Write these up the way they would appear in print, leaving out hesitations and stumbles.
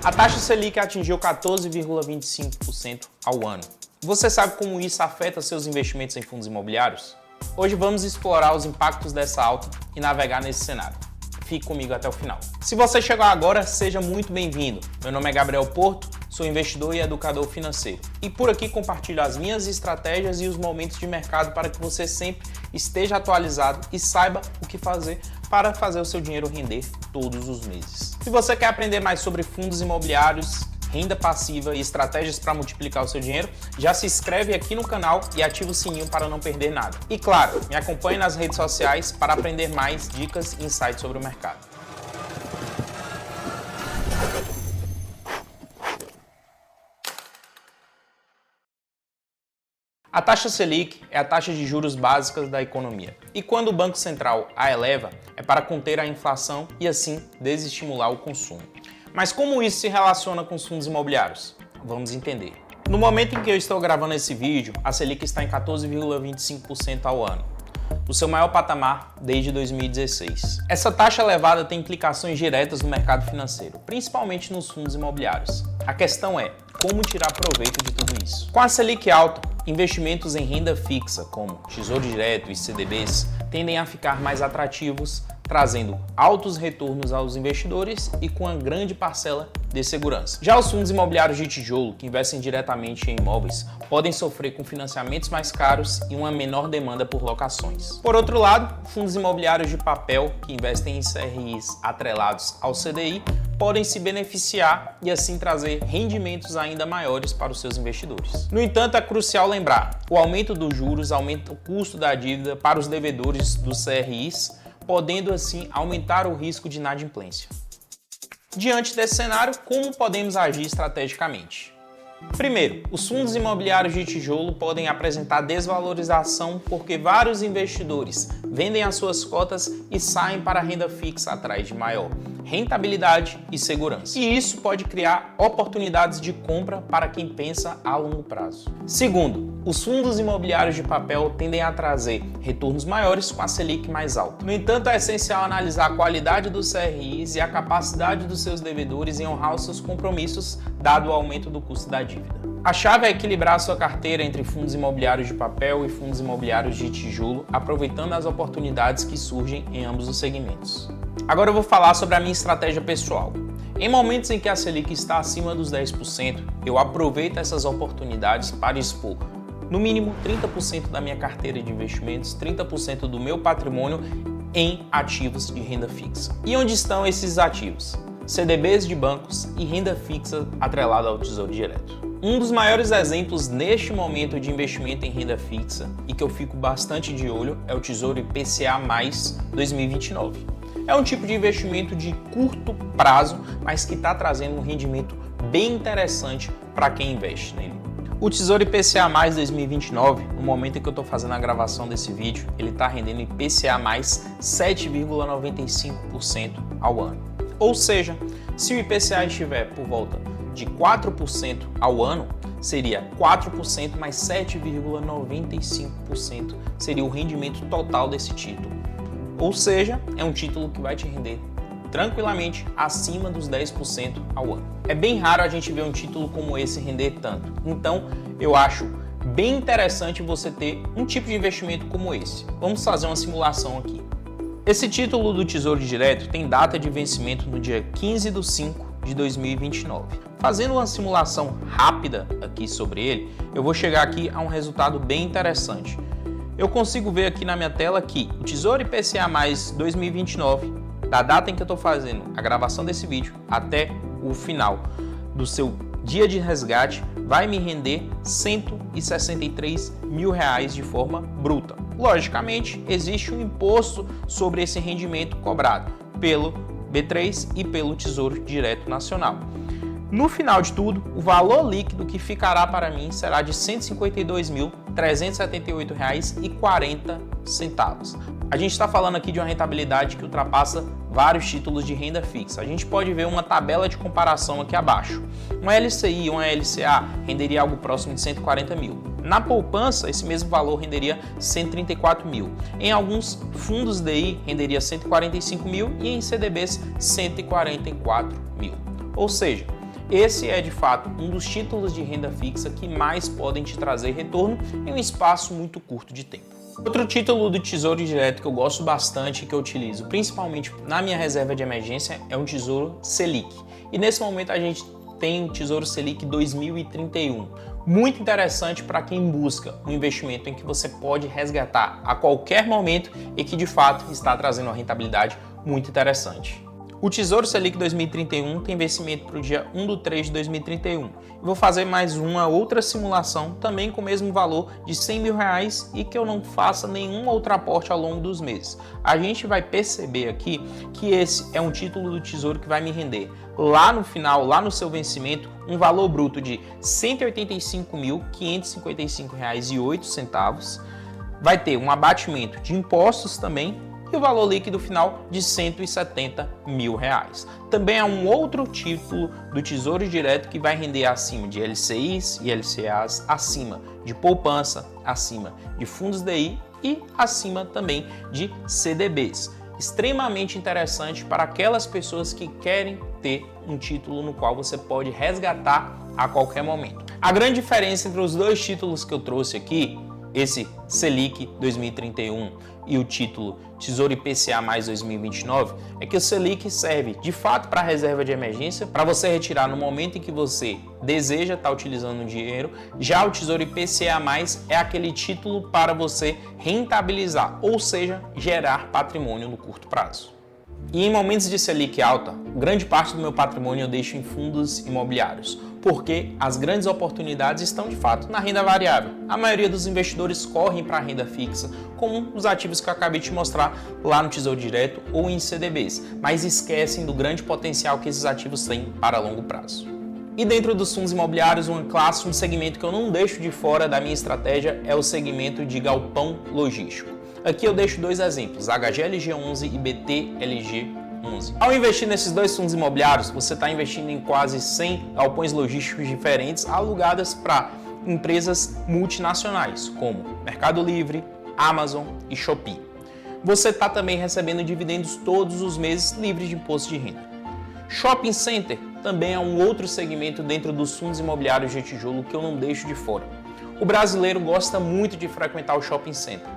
A taxa Selic atingiu 14,25% ao ano. Você sabe como isso afeta seus investimentos em fundos imobiliários? Hoje vamos explorar os impactos dessa alta e navegar nesse cenário. Fique comigo até o final. Se você chegou agora, seja muito bem-vindo. Meu nome é Gabriel Porto, sou investidor e educador financeiro. E por aqui compartilho as minhas estratégias e os momentos de mercado para que você sempre esteja atualizado e saiba o que fazer para fazer o seu dinheiro render todos os meses. Se você quer aprender mais sobre fundos imobiliários, renda passiva e estratégias para multiplicar o seu dinheiro, já se inscreve aqui no canal e ativa o sininho para não perder nada. E claro, me acompanhe nas redes sociais para aprender mais dicas e insights sobre o mercado. A taxa Selic é a taxa de juros básica da economia. E quando o Banco Central a eleva, é para conter a inflação e assim desestimular o consumo. Mas como isso se relaciona com os fundos imobiliários? Vamos entender. No momento em que eu estou gravando esse vídeo, a Selic está em 14,25% ao ano, o seu maior patamar desde 2016. Essa taxa elevada tem implicações diretas no mercado financeiro, principalmente nos fundos imobiliários. A questão é como tirar proveito de tudo isso. Com a Selic alta, investimentos em renda fixa, como Tesouro Direto e CDBs, tendem a ficar mais atrativos, trazendo altos retornos aos investidores e com uma grande parcela de segurança. Já os fundos imobiliários de tijolo, que investem diretamente em imóveis, podem sofrer com financiamentos mais caros e uma menor demanda por locações. Por outro lado, fundos imobiliários de papel, que investem em CRIs atrelados ao CDI, podem se beneficiar e assim trazer rendimentos ainda maiores para os seus investidores. No entanto, é crucial lembrar, o aumento dos juros aumenta o custo da dívida para os devedores dos CRIs, podendo assim aumentar o risco de inadimplência. Diante desse cenário, como podemos agir estrategicamente? Primeiro, os fundos imobiliários de tijolo podem apresentar desvalorização porque vários investidores vendem as suas cotas e saem para a renda fixa atrás de maior rentabilidade e segurança. E isso pode criar oportunidades de compra para quem pensa a longo prazo. Segundo, os fundos imobiliários de papel tendem a trazer retornos maiores com a Selic mais alta. No entanto, é essencial analisar a qualidade dos CRIs e a capacidade dos seus devedores em honrar os seus compromissos, dado o aumento do custo da dívida. A chave é equilibrar a sua carteira entre fundos imobiliários de papel e fundos imobiliários de tijolo, aproveitando as oportunidades que surgem em ambos os segmentos. Agora eu vou falar sobre a minha estratégia pessoal. Em momentos em que a Selic está acima dos 10%, eu aproveito essas oportunidades para expor no mínimo 30% da minha carteira de investimentos, 30% do meu patrimônio em ativos de renda fixa. E onde estão esses ativos? CDBs de bancos e renda fixa atrelada ao Tesouro Direto. Um dos maiores exemplos neste momento de investimento em renda fixa e que eu fico bastante de olho é o Tesouro IPCA+ 2029. É um tipo de investimento de curto prazo, mas que está trazendo um rendimento bem interessante para quem investe nele. O Tesouro IPCA+ 2029, no momento em que eu estou fazendo a gravação desse vídeo, ele está rendendo IPCA+ 7,95% ao ano. Ou seja, se o IPCA estiver por volta de 4% ao ano, seria 4% mais 7,95% seria o rendimento total desse título. Ou seja, é um título que vai te render tranquilamente acima dos 10% ao ano. É bem raro a gente ver um título como esse render tanto. Então, eu acho bem interessante você ter um tipo de investimento como esse. Vamos fazer uma simulação aqui. Esse título do Tesouro Direto tem data de vencimento no dia 15/5/2029. Fazendo uma simulação rápida aqui sobre ele, eu vou chegar aqui a um resultado bem interessante. Eu consigo ver aqui na minha tela que o Tesouro IPCA+ 2029, da data em que eu estou fazendo a gravação desse vídeo até o final do seu dia de resgate, vai me render R$163 mil de forma bruta. Logicamente, existe um imposto sobre esse rendimento cobrado pelo B3 e pelo Tesouro Direto Nacional. No final de tudo, o valor líquido que ficará para mim será de R$ 152.378,40. A gente está falando aqui de uma rentabilidade que ultrapassa vários títulos de renda fixa. A gente pode ver uma tabela de comparação aqui abaixo. Uma LCI e uma LCA renderia algo próximo de 140 mil. Na poupança, esse mesmo valor renderia 134 mil. Em alguns fundos DI, renderia 145 mil e em CDBs, 144 mil. Ou seja, Esse é de fato um dos títulos de renda fixa que mais podem te trazer retorno em um espaço muito curto de tempo. Outro título do Tesouro Direto que eu gosto bastante e que eu utilizo principalmente na minha reserva de emergência é um Tesouro Selic. E nesse momento a gente tem o Tesouro Selic 2031. Muito interessante para quem busca um investimento em que você pode resgatar a qualquer momento e que de fato está trazendo uma rentabilidade muito interessante. O Tesouro Selic 2031 tem vencimento para o dia 1/3 de 2031. Eu vou fazer mais uma outra simulação, também com o mesmo valor de R$100 mil e que eu não faça nenhum outro aporte ao longo dos meses. A gente vai perceber aqui que esse é um título do Tesouro que vai me render lá no final, lá no seu vencimento, um valor bruto de R$ 185.555,08. Vai ter um abatimento de impostos também, e o valor líquido final de R$ 170 mil. Também é um outro título do Tesouro Direto que vai render acima de LCIs e LCAs, acima de poupança, acima de fundos DI e acima também de CDBs. Extremamente interessante para aquelas pessoas que querem ter um título no qual você pode resgatar a qualquer momento. A grande diferença entre os dois títulos que eu trouxe aqui, esse Selic 2031 e o título Tesouro IPCA mais 2029, é que o Selic serve de fato para reserva de emergência, para você retirar no momento em que você deseja estar utilizando o dinheiro. Já o Tesouro IPCA mais é aquele título para você rentabilizar, ou seja, gerar patrimônio no curto prazo. E em momentos de Selic alta, grande parte do meu patrimônio eu deixo em fundos imobiliários, porque as grandes oportunidades estão de fato na renda variável. A maioria dos investidores correm para a renda fixa, como os ativos que eu acabei de te mostrar lá no Tesouro Direto ou em CDBs, mas esquecem do grande potencial que esses ativos têm para longo prazo. E dentro dos fundos imobiliários, uma classe, um segmento que eu não deixo de fora da minha estratégia é o segmento de galpão logístico. Aqui eu deixo dois exemplos, HGLG11 e BTLG11. Ao investir nesses dois fundos imobiliários, você está investindo em quase 100 galpões logísticos diferentes alugadas para empresas multinacionais, como Mercado Livre, Amazon e Shopee. Você está também recebendo dividendos todos os meses livres de imposto de renda. Shopping Center também é um outro segmento dentro dos fundos imobiliários de tijolo que eu não deixo de fora. O brasileiro gosta muito de frequentar o shopping center.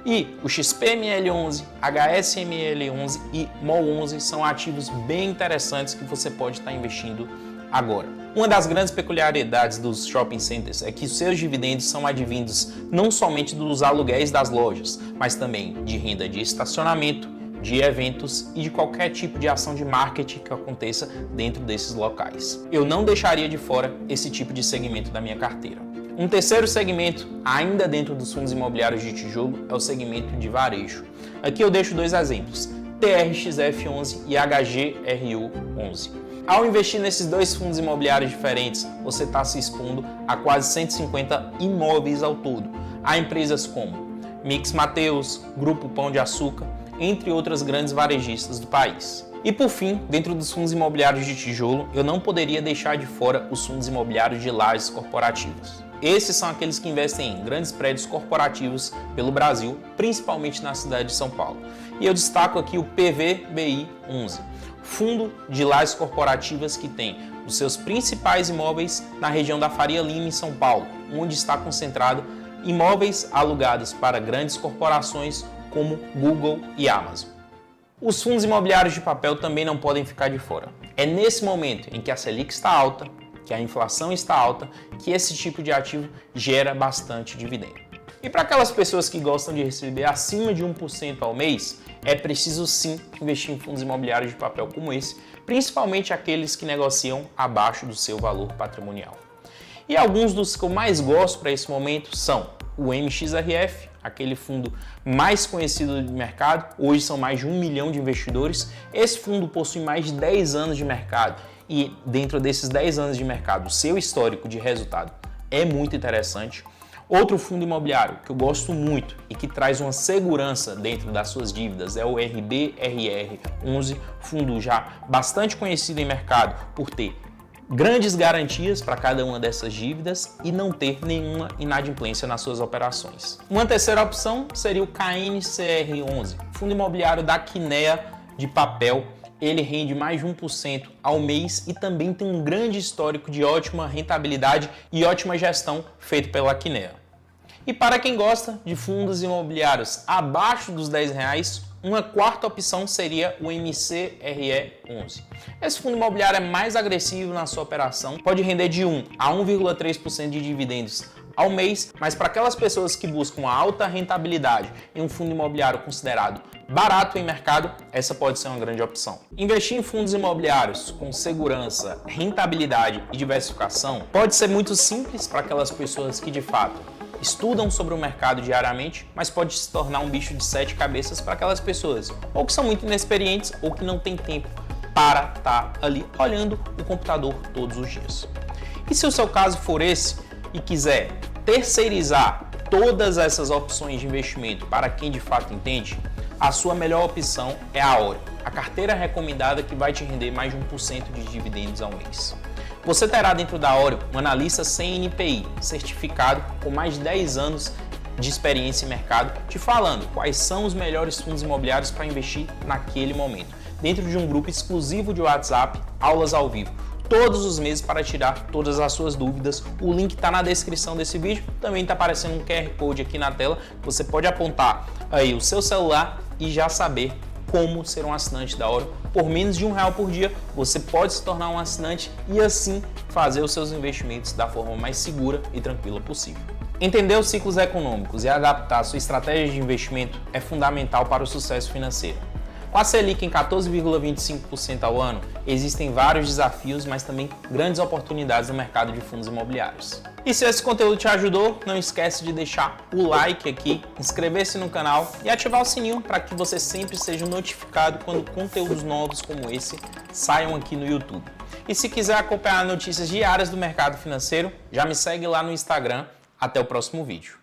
E o XPML11, HSML11 e MOL11 são ativos bem interessantes que você pode estar investindo agora. Uma das grandes peculiaridades dos shopping centers é que os seus dividendos são advindos não somente dos aluguéis das lojas, mas também de renda de estacionamento, de eventos e de qualquer tipo de ação de marketing que aconteça dentro desses locais. Eu não deixaria de fora esse tipo de segmento da minha carteira. Um terceiro segmento, ainda dentro dos fundos imobiliários de tijolo, é o segmento de varejo. Aqui eu deixo dois exemplos, TRXF11 e HGRU11. Ao investir nesses dois fundos imobiliários diferentes, você está se expondo a quase 150 imóveis ao todo. Há empresas como Mix Mateus, Grupo Pão de Açúcar, entre outras grandes varejistas do país. E por fim, dentro dos fundos imobiliários de tijolo, eu não poderia deixar de fora os fundos imobiliários de lajes corporativas. Esses são aqueles que investem em grandes prédios corporativos pelo Brasil, principalmente na cidade de São Paulo. E eu destaco aqui o PVBI11, fundo de lajes corporativas que tem os seus principais imóveis na região da Faria Lima, em São Paulo, onde está concentrado imóveis alugados para grandes corporações como Google e Amazon. Os fundos imobiliários de papel também não podem ficar de fora. É nesse momento em que a Selic está alta, que a inflação está alta, que esse tipo de ativo gera bastante dividendo. E para aquelas pessoas que gostam de receber acima de 1% ao mês, é preciso sim investir em fundos imobiliários de papel como esse, principalmente aqueles que negociam abaixo do seu valor patrimonial. E alguns dos que eu mais gosto para esse momento são o MXRF, aquele fundo mais conhecido do mercado, hoje são mais de 1 milhão de investidores. Esse fundo possui mais de 10 anos de mercado e dentro desses 10 anos de mercado, o seu histórico de resultado é muito interessante. Outro fundo imobiliário que eu gosto muito e que traz uma segurança dentro das suas dívidas é o RBRR11, fundo já bastante conhecido em mercado por ter grandes garantias para cada uma dessas dívidas e não ter nenhuma inadimplência nas suas operações. Uma terceira opção seria o KNCR11, fundo imobiliário da Kinea de papel ele rende mais de 1% ao mês e também tem um grande histórico de ótima rentabilidade e ótima gestão feito pela Kinea. E para quem gosta de fundos imobiliários abaixo dos R$10, uma quarta opção seria o MCRE11. Esse fundo imobiliário é mais agressivo na sua operação, pode render de 1 a 1,3% de dividendos ao mês, mas para aquelas pessoas que buscam uma alta rentabilidade em um fundo imobiliário considerado barato em mercado, essa pode ser uma grande opção. Investir em fundos imobiliários com segurança, rentabilidade e diversificação pode ser muito simples para aquelas pessoas que de fato estudam sobre o mercado diariamente, mas pode se tornar um bicho de 7 cabeças para aquelas pessoas ou que são muito inexperientes ou que não têm tempo para estar ali olhando o computador todos os dias. E se o seu caso for esse e quiser terceirizar todas essas opções de investimento para quem de fato entende, a sua melhor opção é a Aureo, a carteira recomendada que vai te render mais de 1% de dividendos ao mês. Você terá dentro da Aureo um analista CNPI, certificado com mais de 10 anos de experiência em mercado, te falando quais são os melhores fundos imobiliários para investir naquele momento, dentro de um grupo exclusivo de WhatsApp, aulas ao vivo, todos os meses para tirar todas as suas dúvidas. O link está na descrição desse vídeo, também está aparecendo um QR Code aqui na tela, você pode apontar aí o seu celular e já saber como ser um assinante da Aureo. Por menos de R$1 por dia, você pode se tornar um assinante e assim fazer os seus investimentos da forma mais segura e tranquila possível. Entender os ciclos econômicos e adaptar a sua estratégia de investimento é fundamental para o sucesso financeiro. Com a Selic em 14,25% ao ano, existem vários desafios, mas também grandes oportunidades no mercado de fundos imobiliários. E se esse conteúdo te ajudou, não esquece de deixar o like aqui, inscrever-se no canal e ativar o sininho para que você sempre seja notificado quando conteúdos novos como esse saiam aqui no YouTube. E se quiser acompanhar notícias diárias do mercado financeiro, já me segue lá no Instagram. Até o próximo vídeo.